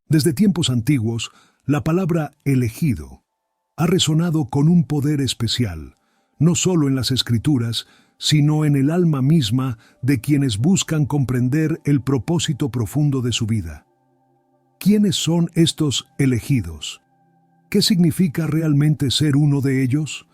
Desde tiempos antiguos, la palabra elegido ha resonado con un poder especial, no solo en las Escrituras, sino en el alma misma de quienes buscan comprender el propósito profundo de su vida. ¿Quiénes son estos elegidos? ¿Qué significa realmente ser uno de ellos?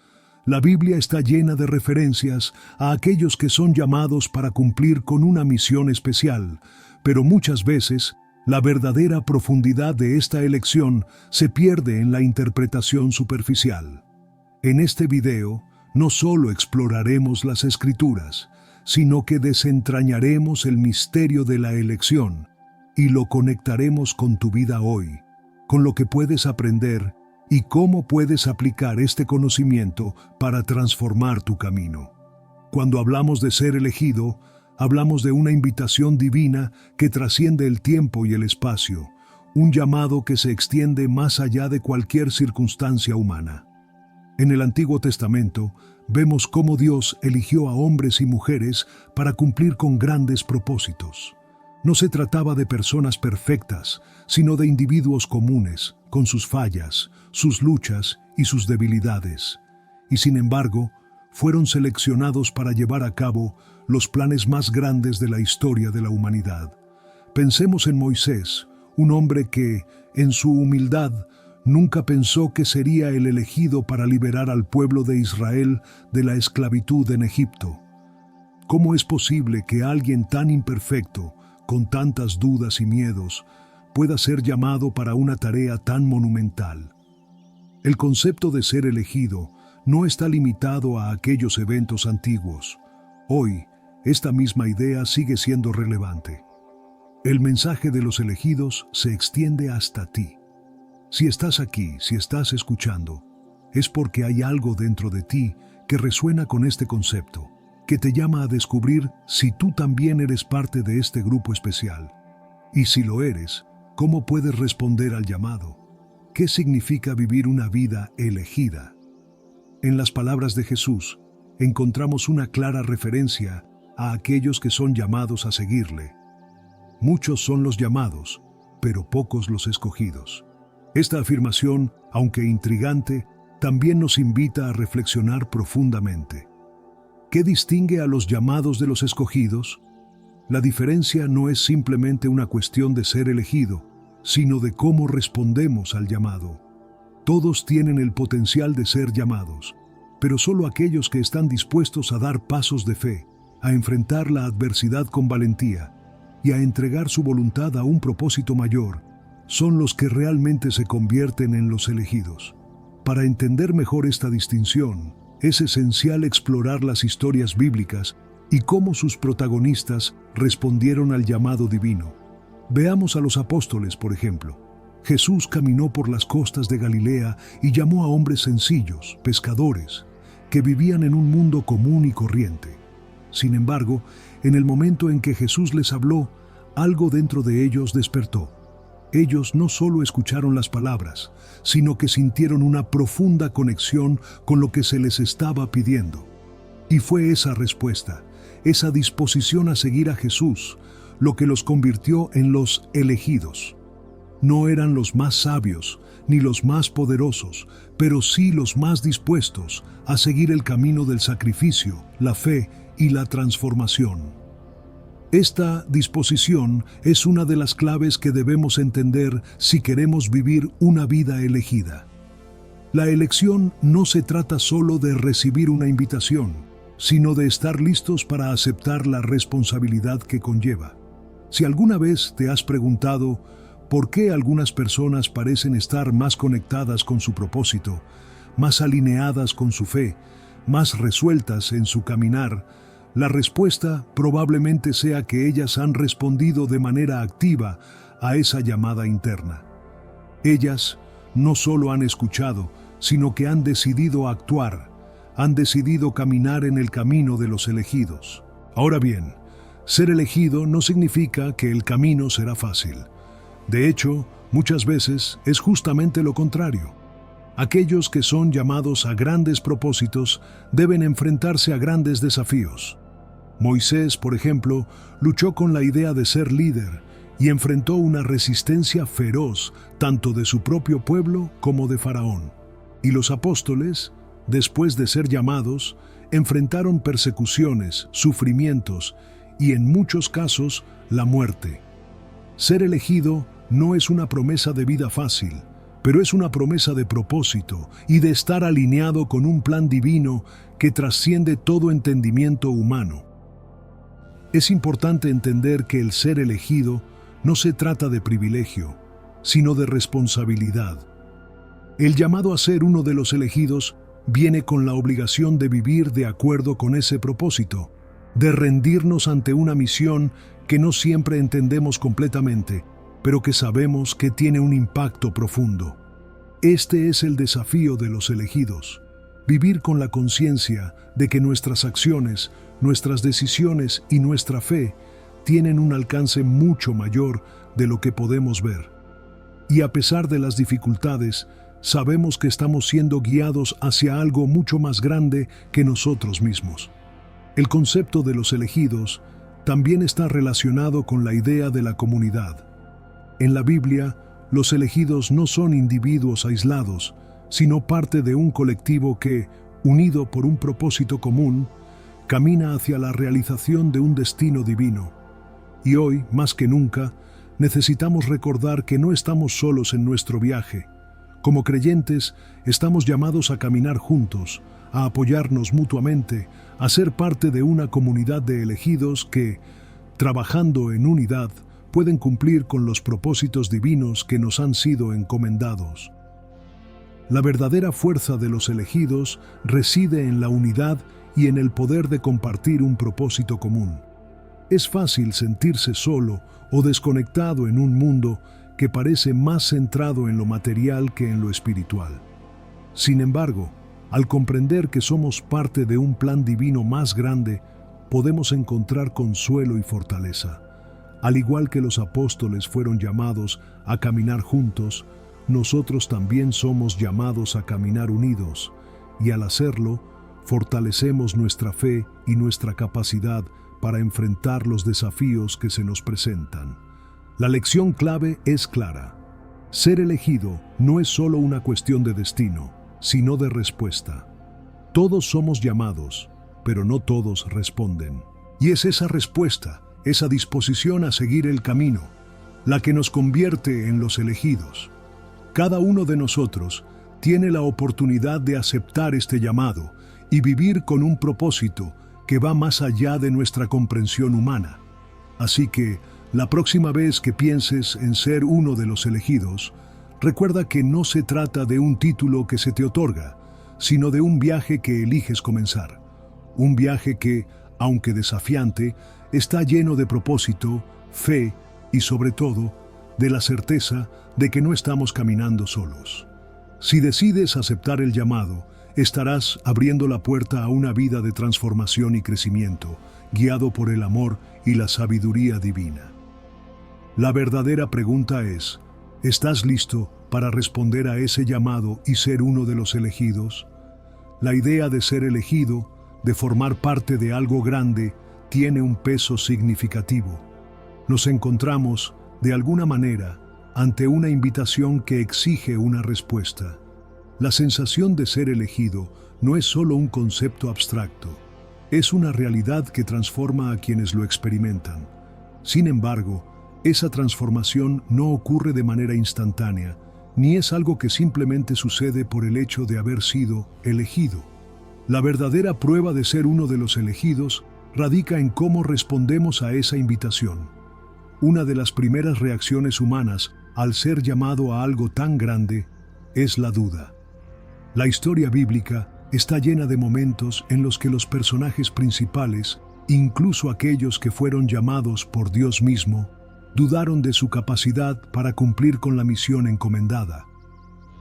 La Biblia está llena de referencias a aquellos que son llamados para cumplir con una misión especial, pero muchas veces la verdadera profundidad de esta elección se pierde en la interpretación superficial. En este video, no solo exploraremos las Escrituras, sino que desentrañaremos el misterio de la elección y lo conectaremos con tu vida hoy, con lo que puedes aprender y cómo puedes aplicar este conocimiento para transformar tu camino. Cuando hablamos de ser elegido, hablamos de una invitación divina que trasciende el tiempo y el espacio, un llamado que se extiende más allá de cualquier circunstancia humana. En el Antiguo Testamento, vemos cómo Dios eligió a hombres y mujeres para cumplir con grandes propósitos. No se trataba de personas perfectas, sino de individuos comunes, con sus fallas, sus luchas y sus debilidades. Y sin embargo, fueron seleccionados para llevar a cabo los planes más grandes de la historia de la humanidad. Pensemos en Moisés, un hombre que, en su humildad, nunca pensó que sería el elegido para liberar al pueblo de Israel de la esclavitud en Egipto. ¿Cómo es posible que alguien tan imperfecto, con tantas dudas y miedos, pueda ser llamado para una tarea tan monumental? El concepto de ser elegido no está limitado a aquellos eventos antiguos. Hoy, esta misma idea sigue siendo relevante. El mensaje de los elegidos se extiende hasta ti. Si estás aquí, si estás escuchando, es porque hay algo dentro de ti que resuena con este concepto, que te llama a descubrir si tú también eres parte de este grupo especial. Y si lo eres, ¿cómo puedes responder al llamado? ¿Qué significa vivir una vida elegida? En las palabras de Jesús, encontramos una clara referencia a aquellos que son llamados a seguirle. Muchos son los llamados, pero pocos los escogidos. Esta afirmación, aunque intrigante, también nos invita a reflexionar profundamente. ¿Qué distingue a los llamados de los escogidos? La diferencia no es simplemente una cuestión de ser elegido, sino de cómo respondemos al llamado. Todos tienen el potencial de ser llamados, pero solo aquellos que están dispuestos a dar pasos de fe, a enfrentar la adversidad con valentía y a entregar su voluntad a un propósito mayor, son los que realmente se convierten en los elegidos. Para entender mejor esta distinción, es esencial explorar las historias bíblicas y cómo sus protagonistas respondieron al llamado divino. Veamos a los apóstoles, por ejemplo. Jesús caminó por las costas de Galilea y llamó a hombres sencillos, pescadores, que vivían en un mundo común y corriente. Sin embargo, en el momento en que Jesús les habló, algo dentro de ellos despertó. Ellos no solo escucharon las palabras, sino que sintieron una profunda conexión con lo que se les estaba pidiendo. Y fue esa respuesta, esa disposición a seguir a Jesús, lo que los convirtió en los elegidos. No eran los más sabios, ni los más poderosos, pero sí los más dispuestos a seguir el camino del sacrificio, la fe y la transformación. Esta disposición es una de las claves que debemos entender si queremos vivir una vida elegida. La elección no se trata solo de recibir una invitación, sino de estar listos para aceptar la responsabilidad que conlleva. Si alguna vez te has preguntado por qué algunas personas parecen estar más conectadas con su propósito, más alineadas con su fe, más resueltas en su caminar, la respuesta probablemente sea que ellas han respondido de manera activa a esa llamada interna. Ellas no solo han escuchado, sino que han decidido actuar, han decidido caminar en el camino de los elegidos. Ahora bien, ser elegido no significa que el camino será fácil. De hecho, muchas veces es justamente lo contrario. Aquellos que son llamados a grandes propósitos deben enfrentarse a grandes desafíos. Moisés, por ejemplo, luchó con la idea de ser líder y enfrentó una resistencia feroz tanto de su propio pueblo como de Faraón. Y los apóstoles, después de ser llamados, enfrentaron persecuciones, sufrimientos y en muchos casos la muerte. Ser elegido no es una promesa de vida fácil, pero es una promesa de propósito y de estar alineado con un plan divino que trasciende todo entendimiento humano. Es importante entender que el ser elegido no se trata de privilegio, sino de responsabilidad. El llamado a ser uno de los elegidos viene con la obligación de vivir de acuerdo con ese propósito, de rendirnos ante una misión que no siempre entendemos completamente, pero que sabemos que tiene un impacto profundo. Este es el desafío de los elegidos: vivir con la conciencia de que nuestras acciones, nuestras decisiones y nuestra fe tienen un alcance mucho mayor de lo que podemos ver. Y a pesar de las dificultades, sabemos que estamos siendo guiados hacia algo mucho más grande que nosotros mismos. El concepto de los elegidos también está relacionado con la idea de la comunidad. En la Biblia, los elegidos no son individuos aislados, sino parte de un colectivo que, unido por un propósito común, camina hacia la realización de un destino divino. Y hoy, más que nunca, necesitamos recordar que no estamos solos en nuestro viaje. Como creyentes, estamos llamados a caminar juntos, a apoyarnos mutuamente, a ser parte de una comunidad de elegidos que, trabajando en unidad, pueden cumplir con los propósitos divinos que nos han sido encomendados. La verdadera fuerza de los elegidos reside en la unidad y en el poder de compartir un propósito común. Es fácil sentirse solo o desconectado en un mundo que parece más centrado en lo material que en lo espiritual. Sin embargo, al comprender que somos parte de un plan divino más grande, podemos encontrar consuelo y fortaleza. Al igual que los apóstoles fueron llamados a caminar juntos, nosotros también somos llamados a caminar unidos, y al hacerlo, fortalecemos nuestra fe y nuestra capacidad para enfrentar los desafíos que se nos presentan. La lección clave es clara. Ser elegido no es solo una cuestión de destino, sino de respuesta. Todos somos llamados, pero no todos responden. Y es esa respuesta, esa disposición a seguir el camino, la que nos convierte en los elegidos. Cada uno de nosotros tiene la oportunidad de aceptar este llamado y vivir con un propósito que va más allá de nuestra comprensión humana. Así que, la próxima vez que pienses en ser uno de los elegidos, recuerda que no se trata de un título que se te otorga, sino de un viaje que eliges comenzar. Un viaje que, aunque desafiante, está lleno de propósito, fe y, sobre todo, de la certeza de que no estamos caminando solos. Si decides aceptar el llamado, estarás abriendo la puerta a una vida de transformación y crecimiento, guiado por el amor y la sabiduría divina. La verdadera pregunta es: ¿estás listo para responder a ese llamado y ser uno de los elegidos? La idea de ser elegido, de formar parte de algo grande, tiene un peso significativo. Nos encontramos, de alguna manera, ante una invitación que exige una respuesta. La sensación de ser elegido no es solo un concepto abstracto, es una realidad que transforma a quienes lo experimentan. Sin embargo, esa transformación no ocurre de manera instantánea, ni es algo que simplemente sucede por el hecho de haber sido elegido. La verdadera prueba de ser uno de los elegidos radica en cómo respondemos a esa invitación. Una de las primeras reacciones humanas al ser llamado a algo tan grande es la duda. La historia bíblica está llena de momentos en los que los personajes principales, incluso aquellos que fueron llamados por Dios mismo, dudaron de su capacidad para cumplir con la misión encomendada.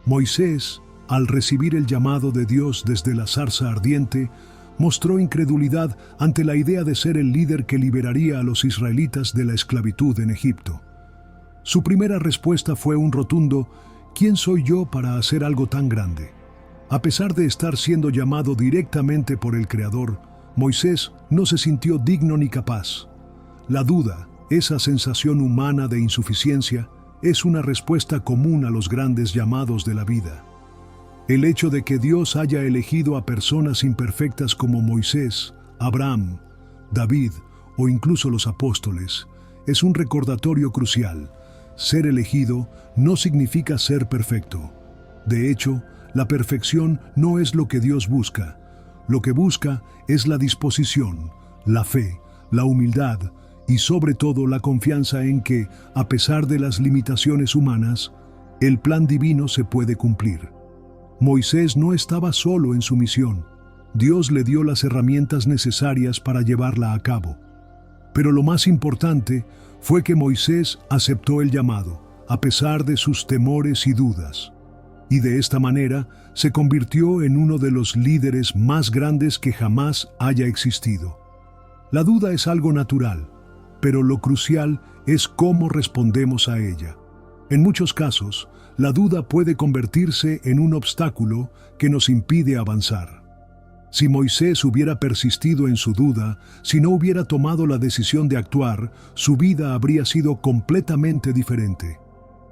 Moisés, al recibir el llamado de Dios desde la zarza ardiente, mostró incredulidad ante la idea de ser el líder que liberaría a los israelitas de la esclavitud en Egipto. Su primera respuesta fue un rotundo: ¿quién soy yo para hacer algo tan grande? A pesar de estar siendo llamado directamente por el Creador, Moisés no se sintió digno ni capaz. La duda, Esa sensación humana de insuficiencia es una respuesta común a los grandes llamados de la vida. El hecho de que Dios haya elegido a personas imperfectas como Moisés, Abraham, David o incluso los apóstoles es un recordatorio crucial. Ser elegido no significa ser perfecto. De hecho, la perfección no es lo que Dios busca. Lo que busca es la disposición, la fe, la humildad y sobre todo la confianza en que, a pesar de las limitaciones humanas, el plan divino se puede cumplir. Moisés no estaba solo en su misión. Dios le dio las herramientas necesarias para llevarla a cabo. Pero lo más importante fue que Moisés aceptó el llamado, a pesar de sus temores y dudas. Y de esta manera se convirtió en uno de los líderes más grandes que jamás haya existido. La duda es algo natural, pero lo crucial es cómo respondemos a ella. En muchos casos, la duda puede convertirse en un obstáculo que nos impide avanzar. Si Moisés hubiera persistido en su duda, si no hubiera tomado la decisión de actuar, su vida habría sido completamente diferente.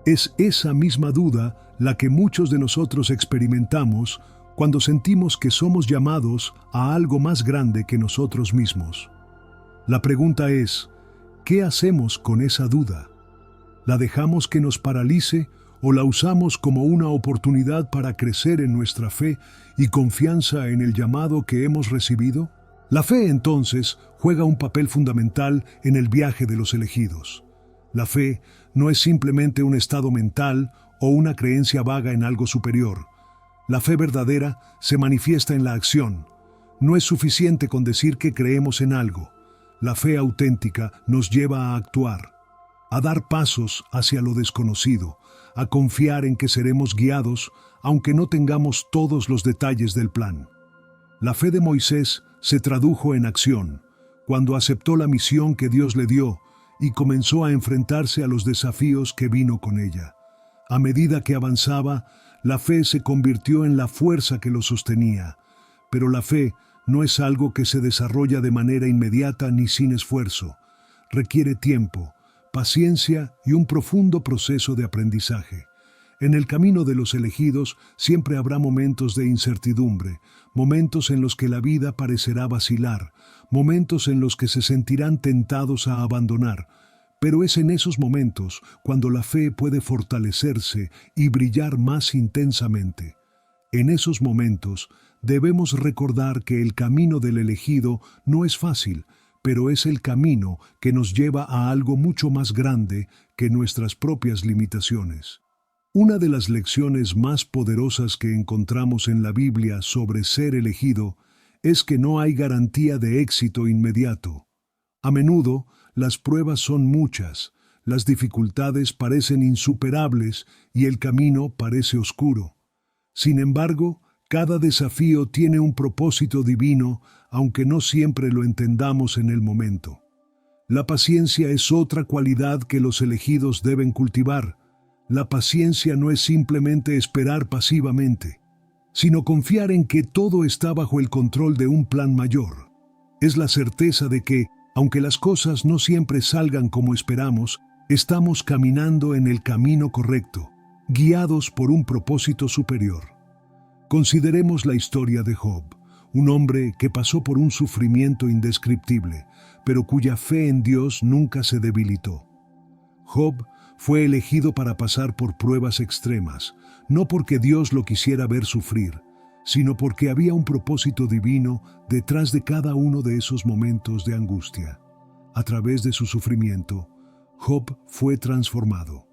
Es esa misma duda la que muchos de nosotros experimentamos cuando sentimos que somos llamados a algo más grande que nosotros mismos. La pregunta es, ¿qué hacemos con esa duda? ¿La dejamos que nos paralice o la usamos como una oportunidad para crecer en nuestra fe y confianza en el llamado que hemos recibido? La fe, entonces, juega un papel fundamental en el viaje de los elegidos. La fe no es simplemente un estado mental o una creencia vaga en algo superior. La fe verdadera se manifiesta en la acción. No es suficiente con decir que creemos en algo. La fe auténtica nos lleva a actuar, a dar pasos hacia lo desconocido, a confiar en que seremos guiados, aunque no tengamos todos los detalles del plan. La fe de Moisés se tradujo en acción, cuando aceptó la misión que Dios le dio y comenzó a enfrentarse a los desafíos que vino con ella. A medida que avanzaba, la fe se convirtió en la fuerza que lo sostenía. Pero la fe no es algo que se desarrolla de manera inmediata ni sin esfuerzo. Requiere tiempo, paciencia y un profundo proceso de aprendizaje. En el camino de los elegidos siempre habrá momentos de incertidumbre, momentos en los que la vida parecerá vacilar, momentos en los que se sentirán tentados a abandonar. Pero es en esos momentos cuando la fe puede fortalecerse y brillar más intensamente. En esos momentos debemos recordar que el camino del elegido no es fácil, pero es el camino que nos lleva a algo mucho más grande que nuestras propias limitaciones. Una de las lecciones más poderosas que encontramos en la Biblia sobre ser elegido es que no hay garantía de éxito inmediato. A menudo, las pruebas son muchas, las dificultades parecen insuperables y el camino parece oscuro. Sin embargo, cada desafío tiene un propósito divino, aunque no siempre lo entendamos en el momento. La paciencia es otra cualidad que los elegidos deben cultivar. La paciencia no es simplemente esperar pasivamente, sino confiar en que todo está bajo el control de un plan mayor. Es la certeza de que, aunque las cosas no siempre salgan como esperamos, estamos caminando en el camino correcto, guiados por un propósito superior. Consideremos la historia de Job, un hombre que pasó por un sufrimiento indescriptible, pero cuya fe en Dios nunca se debilitó. Job fue elegido para pasar por pruebas extremas, no porque Dios lo quisiera ver sufrir, sino porque había un propósito divino detrás de cada uno de esos momentos de angustia. A través de su sufrimiento, Job fue transformado.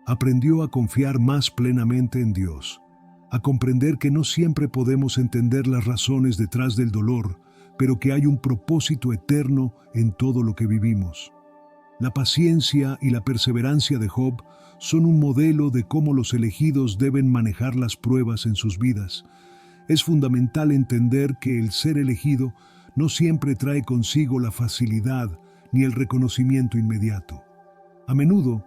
Aprendió a confiar más plenamente en Dios, a comprender que no siempre podemos entender las razones detrás del dolor, pero que hay un propósito eterno en todo lo que vivimos. La paciencia y la perseverancia de Job son un modelo de cómo los elegidos deben manejar las pruebas en sus vidas. Es fundamental entender que el ser elegido no siempre trae consigo la facilidad ni el reconocimiento inmediato. A menudo,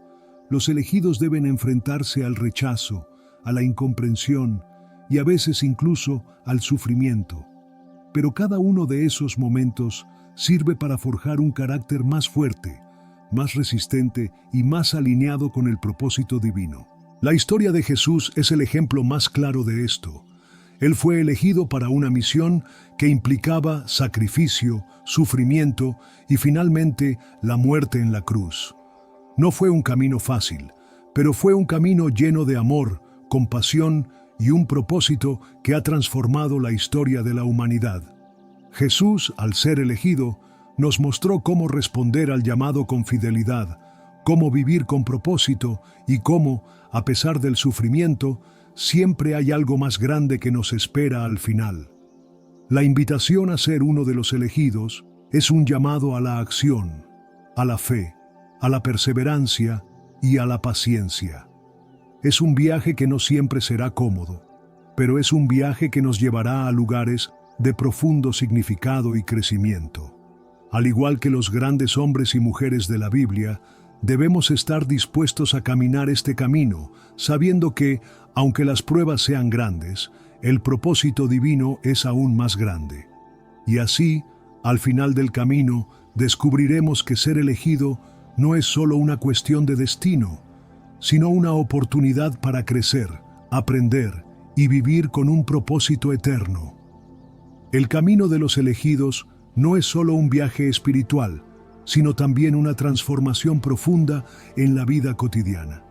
los elegidos deben enfrentarse al rechazo, a la incomprensión y a veces incluso al sufrimiento. Pero cada uno de esos momentos sirve para forjar un carácter más fuerte, más resistente y más alineado con el propósito divino. La historia de Jesús es el ejemplo más claro de esto. Él fue elegido para una misión que implicaba sacrificio, sufrimiento y finalmente la muerte en la cruz. No fue un camino fácil, pero fue un camino lleno de amor, compasión y un propósito que ha transformado la historia de la humanidad. Jesús, al ser elegido, nos mostró cómo responder al llamado con fidelidad, cómo vivir con propósito y cómo, a pesar del sufrimiento, siempre hay algo más grande que nos espera al final. La invitación a ser uno de los elegidos es un llamado a la acción, a la fe, a la perseverancia y a la paciencia. Es un viaje que no siempre será cómodo, pero es un viaje que nos llevará a lugares de profundo significado y crecimiento. Al igual que los grandes hombres y mujeres de la Biblia, debemos estar dispuestos a caminar este camino, sabiendo que, aunque las pruebas sean grandes, el propósito divino es aún más grande. Y así, al final del camino, descubriremos que ser elegido no es solo una cuestión de destino, sino una oportunidad para crecer, aprender y vivir con un propósito eterno. El camino de los elegidos no es solo un viaje espiritual, sino también una transformación profunda en la vida cotidiana.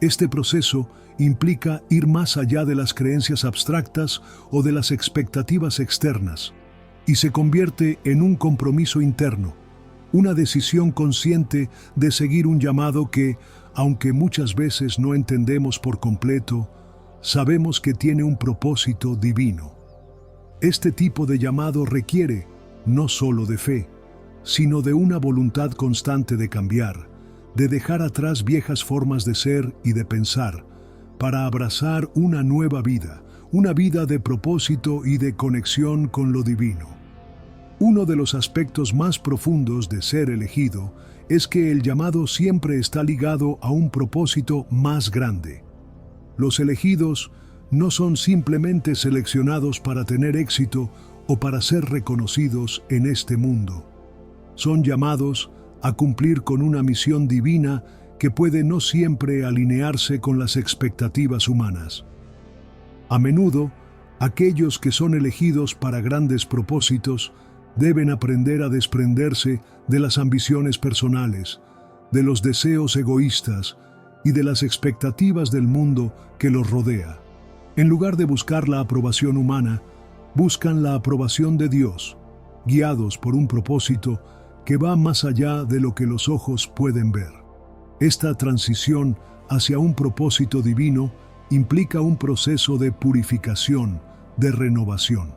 Este proceso implica ir más allá de las creencias abstractas o de las expectativas externas, y se convierte en un compromiso interno, una decisión consciente de seguir un llamado que, aunque muchas veces no entendemos por completo, sabemos que tiene un propósito divino. Este tipo de llamado requiere no solo de fe, sino de una voluntad constante de cambiar, de dejar atrás viejas formas de ser y de pensar, para abrazar una nueva vida, una vida de propósito y de conexión con lo divino. Uno de los aspectos más profundos de ser elegido es que el llamado siempre está ligado a un propósito más grande. Los elegidos no son simplemente seleccionados para tener éxito o para ser reconocidos en este mundo. Son llamados a cumplir con una misión divina que puede no siempre alinearse con las expectativas humanas. A menudo, aquellos que son elegidos para grandes propósitos deben aprender a desprenderse de las ambiciones personales, de los deseos egoístas y de las expectativas del mundo que los rodea. En lugar de buscar la aprobación humana, buscan la aprobación de Dios, guiados por un propósito que va más allá de lo que los ojos pueden ver. Esta transición hacia un propósito divino implica un proceso de purificación, de renovación.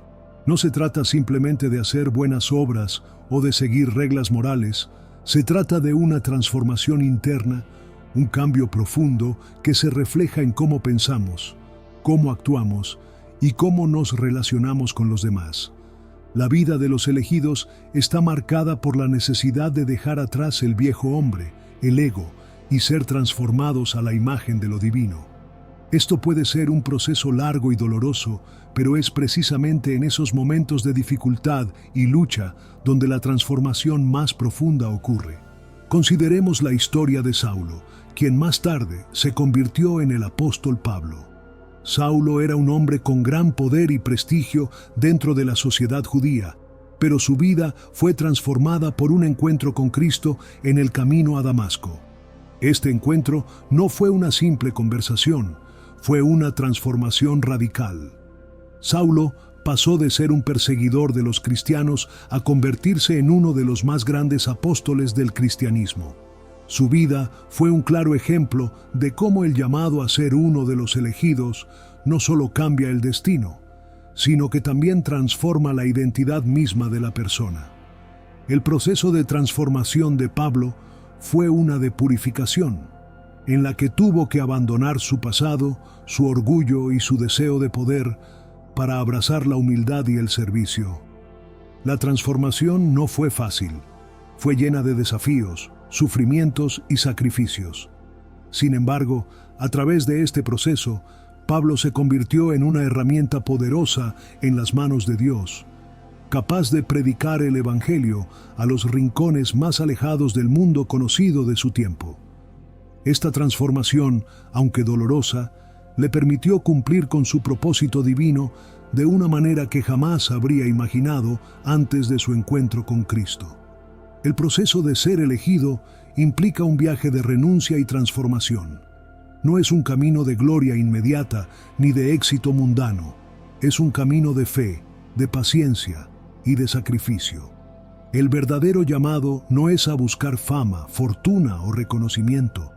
No se trata simplemente de hacer buenas obras o de seguir reglas morales, se trata de una transformación interna, un cambio profundo que se refleja en cómo pensamos, cómo actuamos y cómo nos relacionamos con los demás. La vida de los elegidos está marcada por la necesidad de dejar atrás el viejo hombre, el ego, y ser transformados a la imagen de lo divino. Esto puede ser un proceso largo y doloroso, pero es precisamente en esos momentos de dificultad y lucha donde la transformación más profunda ocurre. Consideremos la historia de Saulo, quien más tarde se convirtió en el apóstol Pablo. Saulo era un hombre con gran poder y prestigio dentro de la sociedad judía, pero su vida fue transformada por un encuentro con Cristo en el camino a Damasco. Este encuentro no fue una simple conversación, fue una transformación radical. Saulo pasó de ser un perseguidor de los cristianos a convertirse en uno de los más grandes apóstoles del cristianismo. Su vida fue un claro ejemplo de cómo el llamado a ser uno de los elegidos no solo cambia el destino, sino que también transforma la identidad misma de la persona. El proceso de transformación de Pablo fue una de purificación, en la que tuvo que abandonar su pasado, su orgullo y su deseo de poder para abrazar la humildad y el servicio. La transformación no fue fácil, fue llena de desafíos, sufrimientos y sacrificios. Sin embargo, a través de este proceso, Pablo se convirtió en una herramienta poderosa en las manos de Dios. capaz de predicar el Evangelio a los rincones más alejados del mundo conocido de su tiempo. Esta transformación, aunque dolorosa, le permitió cumplir con su propósito divino de una manera que jamás habría imaginado antes de su encuentro con Cristo. El proceso de ser elegido implica un viaje de renuncia y transformación. No es un camino de gloria inmediata ni de éxito mundano. Es un camino de fe, de paciencia y de sacrificio. El verdadero llamado no es a buscar fama, fortuna o reconocimiento,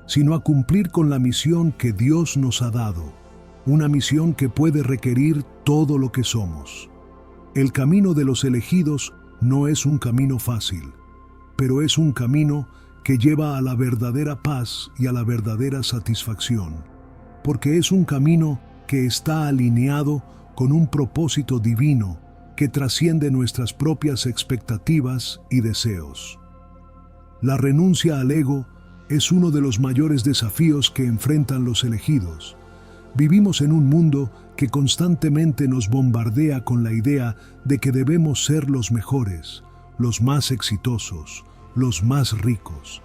sino a cumplir con la misión que Dios nos ha dado, una misión que puede requerir todo lo que somos. El camino de los elegidos no es un camino fácil, pero es un camino que lleva a la verdadera paz y a la verdadera satisfacción, porque es un camino que está alineado con un propósito divino que trasciende nuestras propias expectativas y deseos. La renuncia al ego es uno de los mayores desafíos que enfrentan los elegidos. Vivimos en un mundo que constantemente nos bombardea con la idea de que debemos ser los mejores, los más exitosos, los más ricos.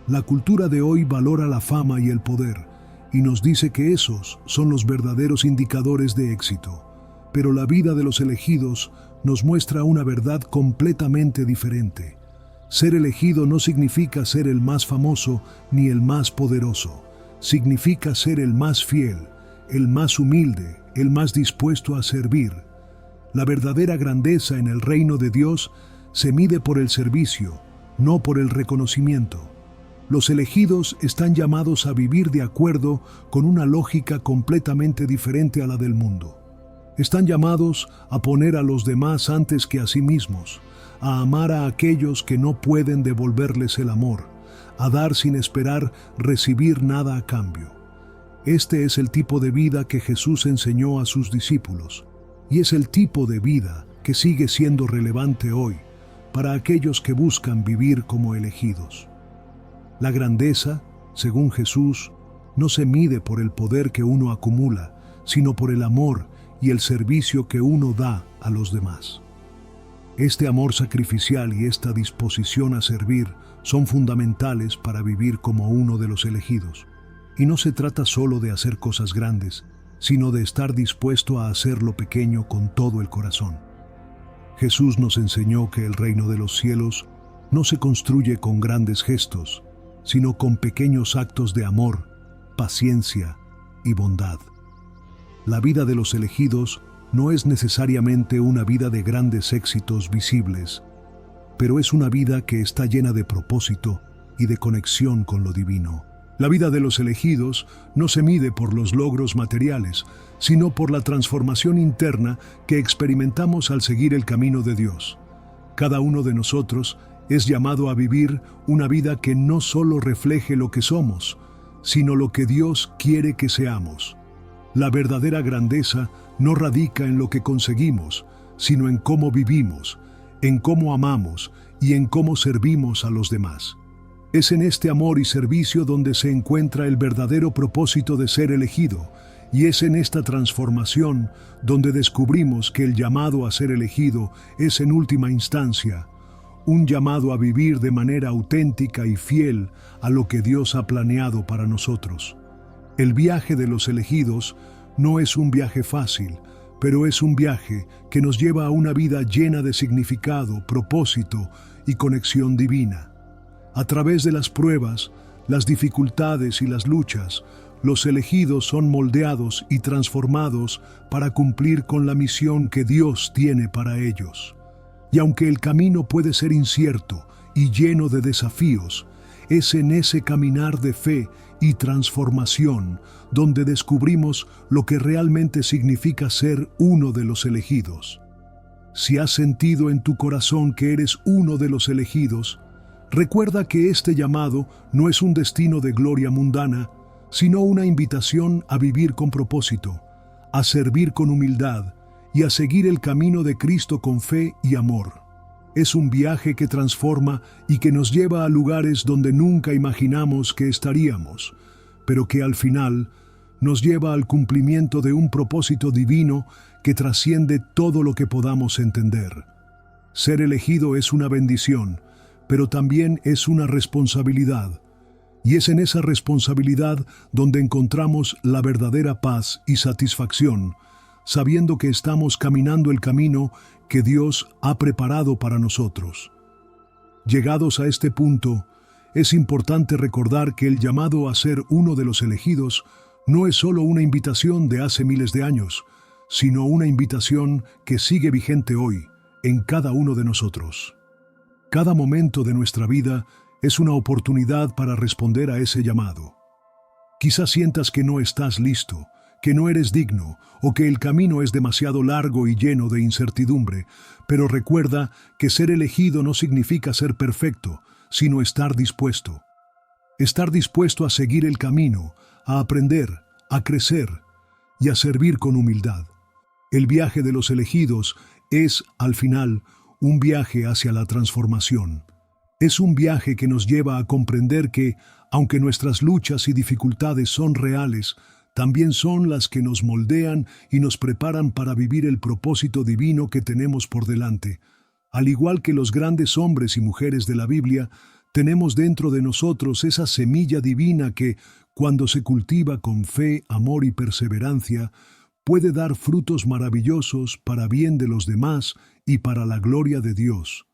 La cultura de hoy valora la fama y el poder, y nos dice que esos son los verdaderos indicadores de éxito. Pero la vida de los elegidos nos muestra una verdad completamente diferente. Ser elegido no significa ser el más famoso ni el más poderoso. Significa ser el más fiel, el más humilde, el más dispuesto a servir. La verdadera grandeza en el reino de Dios se mide por el servicio, no por el reconocimiento. Los elegidos están llamados a vivir de acuerdo con una lógica completamente diferente a la del mundo. Están llamados a poner a los demás antes que a sí mismos, a amar a aquellos que no pueden devolverles el amor, a dar sin esperar recibir nada a cambio. Este es el tipo de vida que Jesús enseñó a sus discípulos, y es el tipo de vida que sigue siendo relevante hoy para aquellos que buscan vivir como elegidos. La grandeza, según Jesús, no se mide por el poder que uno acumula, sino por el amor y el servicio que uno da a los demás. Este amor sacrificial y esta disposición a servir son fundamentales para vivir como uno de los elegidos. Y no se trata solo de hacer cosas grandes, sino de estar dispuesto a hacer lo pequeño con todo el corazón. Jesús nos enseñó que el reino de los cielos no se construye con grandes gestos, sino con pequeños actos de amor, paciencia y bondad. La vida de los elegidos no es necesariamente una vida de grandes éxitos visibles, pero es una vida que está llena de propósito y de conexión con lo divino. La vida de los elegidos no se mide por los logros materiales, sino por la transformación interna que experimentamos al seguir el camino de Dios. Cada uno de nosotros es llamado a vivir una vida que no solo refleje lo que somos, sino lo que Dios quiere que seamos. La verdadera grandeza no radica en lo que conseguimos, sino en cómo vivimos, en cómo amamos y en cómo servimos a los demás. Es en este amor y servicio donde se encuentra el verdadero propósito de ser elegido, y es en esta transformación donde descubrimos que el llamado a ser elegido es en última instancia un llamado a vivir de manera auténtica y fiel a lo que Dios ha planeado para nosotros. El viaje de los elegidos no es un viaje fácil, pero es un viaje que nos lleva a una vida llena de significado, propósito y conexión divina. A través de las pruebas, las dificultades y las luchas, los elegidos son moldeados y transformados para cumplir con la misión que Dios tiene para ellos. Y aunque el camino puede ser incierto y lleno de desafíos, es en ese caminar de fe y transformación donde descubrimos lo que realmente significa ser uno de los elegidos. Si has sentido en tu corazón que eres uno de los elegidos, recuerda que este llamado no es un destino de gloria mundana, sino una invitación a vivir con propósito, a servir con humildad y a seguir el camino de Cristo con fe y amor. Es un viaje que transforma y que nos lleva a lugares donde nunca imaginamos que estaríamos, pero que al final nos lleva al cumplimiento de un propósito divino que trasciende todo lo que podamos entender. Ser elegido es una bendición, pero también es una responsabilidad. Y es en esa responsabilidad donde encontramos la verdadera paz y satisfacción, sabiendo que estamos caminando el camino que Dios ha preparado para nosotros. Llegados a este punto, es importante recordar que el llamado a ser uno de los elegidos no es solo una invitación de hace miles de años, sino una invitación que sigue vigente hoy, en cada uno de nosotros. Cada momento de nuestra vida es una oportunidad para responder a ese llamado. Quizás sientas que no estás listo, que no eres digno o que el camino es demasiado largo y lleno de incertidumbre, pero recuerda que ser elegido no significa ser perfecto, sino estar dispuesto. Estar dispuesto a seguir el camino, a aprender, a crecer y a servir con humildad. El viaje de los elegidos es, al final, un viaje hacia la transformación. Es un viaje que nos lleva a comprender que, aunque nuestras luchas y dificultades son reales, también son las que nos moldean y nos preparan para vivir el propósito divino que tenemos por delante. Al igual que los grandes hombres y mujeres de la Biblia, tenemos dentro de nosotros esa semilla divina que, cuando se cultiva con fe, amor y perseverancia, puede dar frutos maravillosos para bien de los demás y para la gloria de Dios.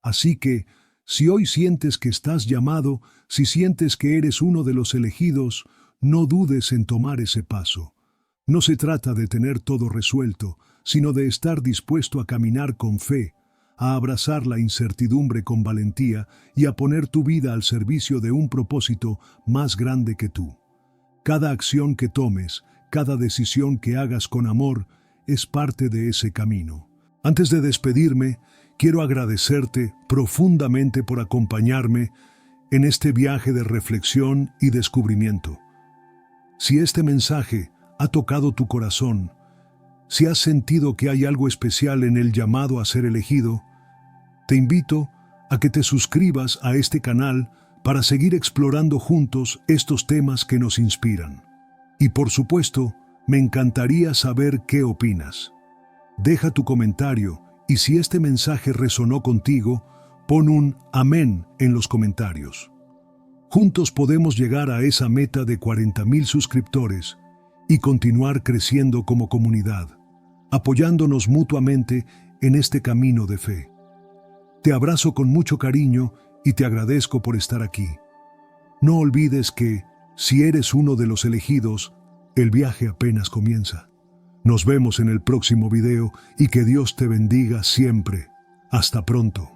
Así que, si hoy sientes que estás llamado, si sientes que eres uno de los elegidos, no dudes en tomar ese paso. No se trata de tener todo resuelto, sino de estar dispuesto a caminar con fe, a abrazar la incertidumbre con valentía y a poner tu vida al servicio de un propósito más grande que tú. Cada acción que tomes, cada decisión que hagas con amor, es parte de ese camino. Antes de despedirme, quiero agradecerte profundamente por acompañarme en este viaje de reflexión y descubrimiento. Si este mensaje ha tocado tu corazón, si has sentido que hay algo especial en el llamado a ser elegido, te invito a que te suscribas a este canal para seguir explorando juntos estos temas que nos inspiran. Y por supuesto, me encantaría saber qué opinas. Deja tu comentario y si este mensaje resonó contigo, pon un amén en los comentarios. Juntos podemos llegar a esa meta de 40,000 suscriptores y continuar creciendo como comunidad, apoyándonos mutuamente en este camino de fe. Te abrazo con mucho cariño y te agradezco por estar aquí. No olvides que, si eres uno de los elegidos, el viaje apenas comienza. Nos vemos en el próximo video y que Dios te bendiga siempre. Hasta pronto.